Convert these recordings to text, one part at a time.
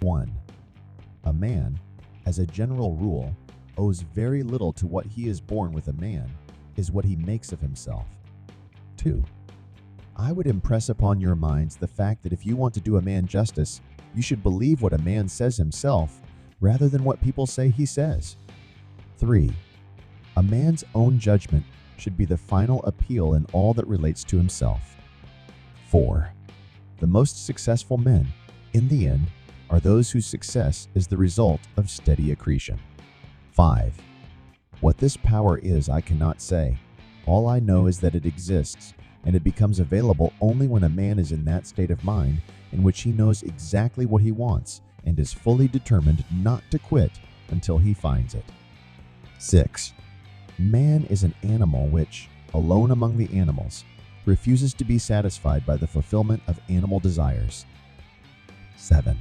1. A man, as a general rule, owes very little to what he is born with. A man is what he makes of himself. 2. I would impress upon your minds the fact that if you want to do a man justice, you should believe what a man says himself rather than what people say he says. 3. A man's own judgment should be the final appeal in all that relates to himself. 4. The most successful men, in the end, are those whose success is the result of steady accretion. 5. What this power is, I cannot say. All I know is that it exists, and it becomes available only when a man is in that state of mind in which he knows exactly what he wants and is fully determined not to quit until he finds it. 6. Man is an animal which, alone among the animals, refuses to be satisfied by the fulfillment of animal desires. 7.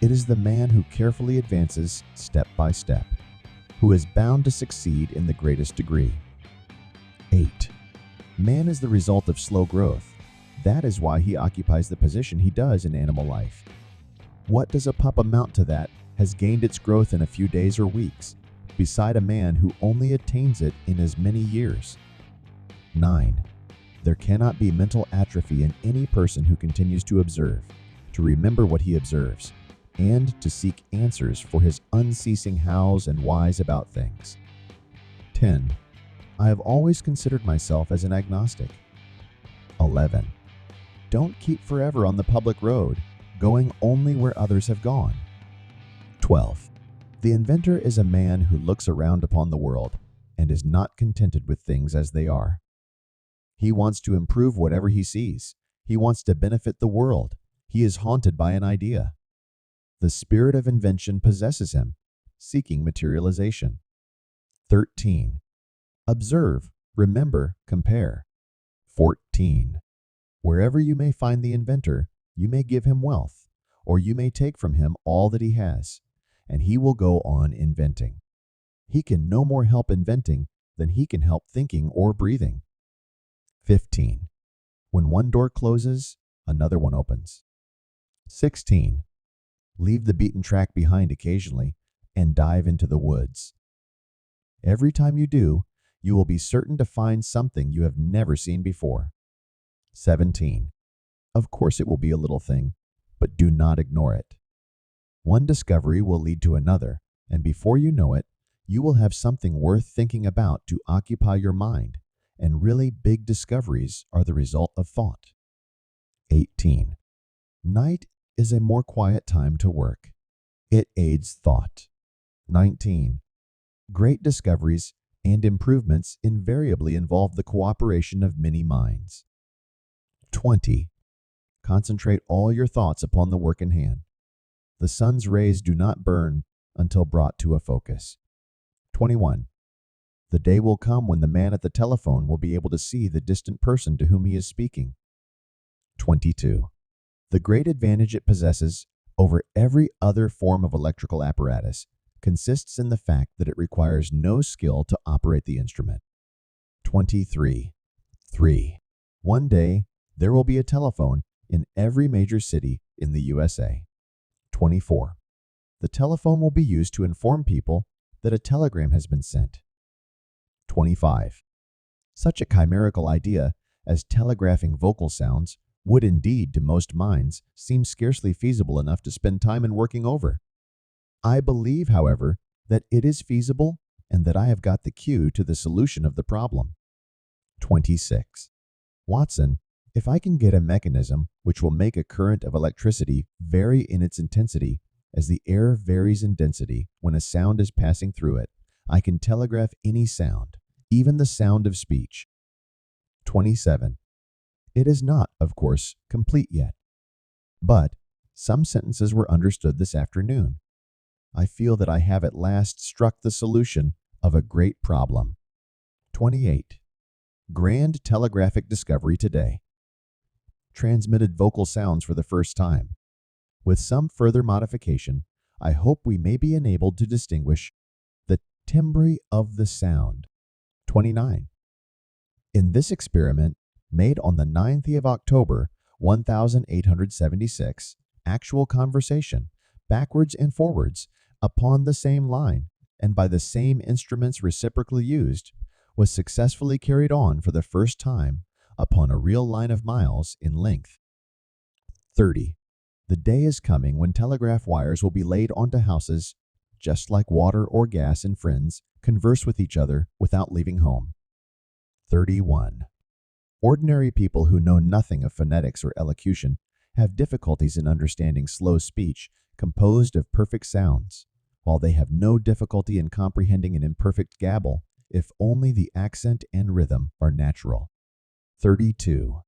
It is the man who carefully advances step by step, who is bound to succeed in the greatest degree. 8. Man is the result of slow growth. That is why he occupies the position he does in animal life. What does a pup amount to that has gained its growth in a few days or weeks, beside a man who only attains it in as many years? 9. There cannot be mental atrophy in any person who continues to observe, to remember what he observes, and to seek answers for his unceasing hows and whys about things. 10. I have always considered myself as an agnostic. 11. Don't keep forever on the public road, going only where others have gone. 12. The inventor is a man who looks around upon the world and is not contented with things as they are. He wants to improve whatever he sees. He wants to benefit the world. He is haunted by an idea. The spirit of invention possesses him, seeking materialization. 13. Observe, remember, compare. 14. Wherever you may find the inventor, you may give him wealth, or you may take from him all that he has, and he will go on inventing. He can no more help inventing than he can help thinking or breathing. 15. When one door closes, another one opens. 16. Leave the beaten track behind occasionally and dive into the woods. Every time you do, you will be certain to find something you have never seen before. 17. Of course it will be a little thing, but do not ignore it. One discovery will lead to another, and before you know it, you will have something worth thinking about to occupy your mind, and really big discoveries are the result of thought. 18. Night is a more quiet time to work. It aids thought. 19. Great discoveries and improvements invariably involve the cooperation of many minds. 20. Concentrate all your thoughts upon the work in hand. The sun's rays do not burn until brought to a focus. 21. The day will come when the man at the telephone will be able to see the distant person to whom he is speaking. 22. The great advantage it possesses over every other form of electrical apparatus consists in the fact that it requires no skill to operate the instrument. 23. 3. One day, there will be a telephone in every major city in the USA. 24. The telephone will be used to inform people that a telegram has been sent. 25. Such a chimerical idea as telegraphing vocal sounds would indeed, to most minds, seem scarcely feasible enough to spend time in working over. I believe, however, that it is feasible and that I have got the cue to the solution of the problem. 26. Watson, if I can get a mechanism which will make a current of electricity vary in its intensity as the air varies in density when a sound is passing through it, I can telegraph any sound, even the sound of speech. 27. It is not, of course, complete yet, but some sentences were understood this afternoon. I feel that I have at last struck the solution of a great problem. 28. Grand telegraphic discovery today. Transmitted vocal sounds for the first time. With some further modification, I hope we may be enabled to distinguish the timbre of the sound. 29. In this experiment, made on the 9th of October, 1876, actual conversation, backwards and forwards, upon the same line, and by the same instruments reciprocally used, was successfully carried on for the first time upon a real line of miles in length. 30. The day is coming when telegraph wires will be laid onto houses, just like water or gas, and friends converse with each other without leaving home. 31. Ordinary people who know nothing of phonetics or elocution have difficulties in understanding slow speech composed of perfect sounds, while they have no difficulty in comprehending an imperfect gabble if only the accent and rhythm are natural. 32.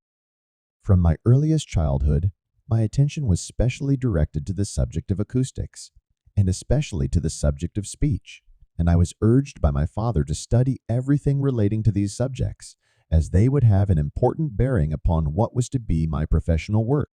From my earliest childhood, my attention was specially directed to the subject of acoustics, and especially to the subject of speech, and I was urged by my father to study everything relating to these subjects, as they would have an important bearing upon what was to be my professional work.